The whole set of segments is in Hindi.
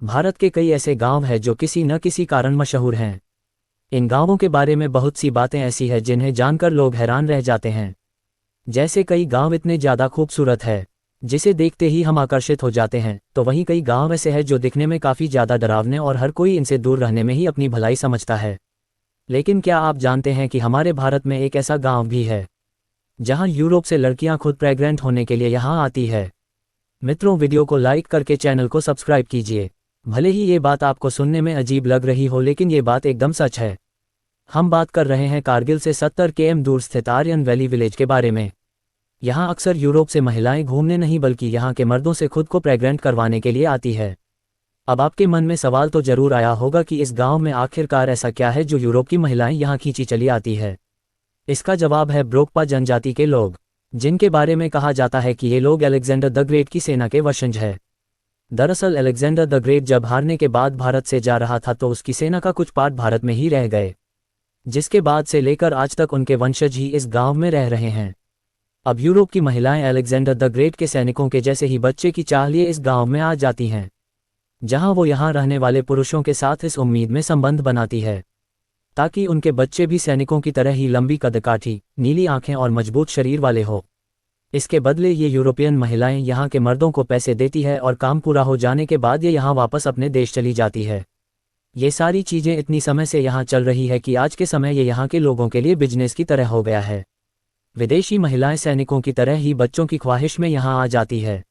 भारत के कई ऐसे गांव हैं जो किसी न किसी कारण मशहूर हैं। इन गांवों के बारे में बहुत सी बातें ऐसी हैं जिन्हें जानकर लोग हैरान रह जाते हैं। जैसे कई गांव इतने ज़्यादा खूबसूरत है जिसे देखते ही हम आकर्षित हो जाते हैं, तो वहीं कई गांव ऐसे हैं जो दिखने में काफ़ी ज़्यादा डरावने और हर कोई इनसे दूर रहने में ही अपनी भलाई समझता है। लेकिन क्या आप जानते हैं कि हमारे भारत में एक ऐसा गाँव भी है जहाँ यूरोप से लड़कियाँ खुद प्रेग्नेंट होने के लिए यहाँ आती है। मित्रों, वीडियो को लाइक करके चैनल को सब्सक्राइब कीजिए। भले ही ये बात आपको सुनने में अजीब लग रही हो, लेकिन ये बात एकदम सच है। हम बात कर रहे हैं कारगिल से 70 km दूर स्थित आर्यन वैली विलेज के बारे में। यहाँ अक्सर यूरोप से महिलाएं घूमने नहीं बल्कि यहाँ के मर्दों से खुद को प्रेग्नेंट करवाने के लिए आती है। अब आपके मन में सवाल तो जरूर आया होगा कि इस गांव में आखिरकार ऐसा क्या है जो यूरोप की महिलाएं यहाँ खींची चली आती है। इसका जवाब है ब्रोकपा जनजाति के लोग, जिनके बारे में कहा जाता है कि ये लोग अलेक्जेंडर द ग्रेट की सेना के वंशज है। दरअसल अलेक्जेंडर द ग्रेट जब हारने के बाद भारत से जा रहा था तो उसकी सेना का कुछ पार्ट भारत में ही रह गए, जिसके बाद से लेकर आज तक उनके वंशज ही इस गांव में रह रहे हैं। अब यूरोप की महिलाएं अलेक्जेंडर द ग्रेट के सैनिकों के जैसे ही बच्चे की चाह लिए इस गांव में आ जाती हैं, जहां वो यहां रहने वाले पुरुषों के साथ इस उम्मीद में संबंध बनाती है ताकि उनके बच्चे भी सैनिकों की तरह ही लंबी कदकाठी, नीली आंखें और मजबूत शरीर वाले हो। इसके बदले ये यूरोपियन महिलाएं यहाँ के मर्दों को पैसे देती है और काम पूरा हो जाने के बाद ये यहाँ वापस अपने देश चली जाती है। ये सारी चीज़ें इतनी समय से यहाँ चल रही है कि आज के समय ये यहाँ के लोगों के लिए बिजनेस की तरह हो गया है। विदेशी महिलाएं सैनिकों की तरह ही बच्चों की ख्वाहिश में यहाँ आ जाती है।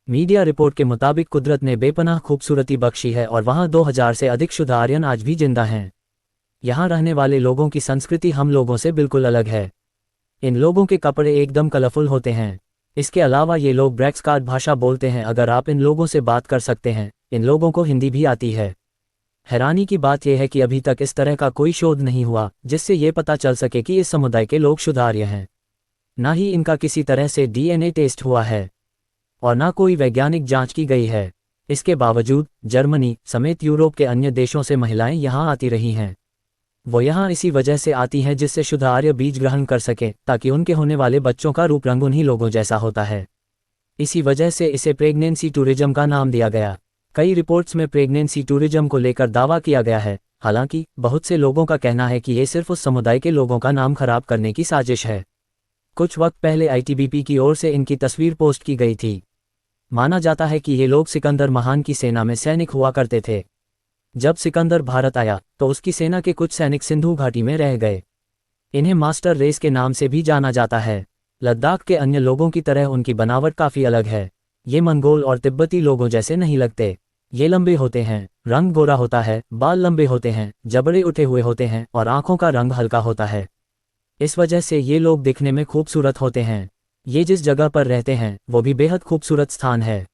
मीडिया रिपोर्ट के मुताबिक कुदरत ने बेपनाह खूबसूरती बख्शी है और वहाँ 2000 से अधिक शुद्ध आर्यन आज भी जिंदा हैं। यहाँ रहने वाले लोगों की संस्कृति हम लोगों से बिल्कुल अलग है। इन लोगों के कपड़े एकदम कलरफुल होते हैं। इसके अलावा ये लोग ब्रैक्सकार्ड भाषा बोलते हैं। अगर आप इन लोगों से बात कर सकते हैं, इन लोगों को हिंदी भी आती है। हैरानी की बात यह है कि अभी तक इस तरह का कोई शोध नहीं हुआ जिससे ये पता चल सके कि इस समुदाय के लोग शुद्ध आर्य हैं। ना ही इनका किसी तरह से DNA टेस्ट हुआ है और ना कोई वैज्ञानिक जांच की गई है। इसके बावजूद जर्मनी समेत यूरोप के अन्य देशों से महिलाएं यहाँ आती रही हैं। वो यहाँ इसी वजह से आती हैं जिससे शुद्ध आर्य बीज ग्रहण कर सके, ताकि उनके होने वाले बच्चों का रूप रंग उन्हीं लोगों जैसा होता है। इसी वजह से इसे प्रेगनेंसी टूरिज्म का नाम दिया गया। कई रिपोर्ट्स में प्रेगनेंसी टूरिज्म को लेकर दावा किया गया है। हालांकि बहुत से लोगों का कहना है कि ये सिर्फ उस समुदाय के लोगों का नाम खराब करने की साजिश है। कुछ वक्त पहले ITBP की ओर से इनकी तस्वीर पोस्ट की गई थी। माना जाता है कि ये लोग सिकंदर महान की सेना में सैनिक हुआ करते थे। जब सिकंदर भारत आया तो उसकी सेना के कुछ सैनिक सिंधु घाटी में रह गए। इन्हें मास्टर रेस के नाम से भी जाना जाता है। लद्दाख के अन्य लोगों की तरह उनकी बनावट काफ़ी अलग है। ये मंगोल और तिब्बती लोगों जैसे नहीं लगते। ये लंबे होते हैं, रंग गोरा होता है, बाल लंबे होते हैं, जबड़े उठे हुए होते हैं और आंखों का रंग हल्का होता है। इस वजह से ये लोग दिखने में खूबसूरत होते हैं। ये जिस जगह पर रहते हैं वो भी बेहद खूबसूरत स्थान है।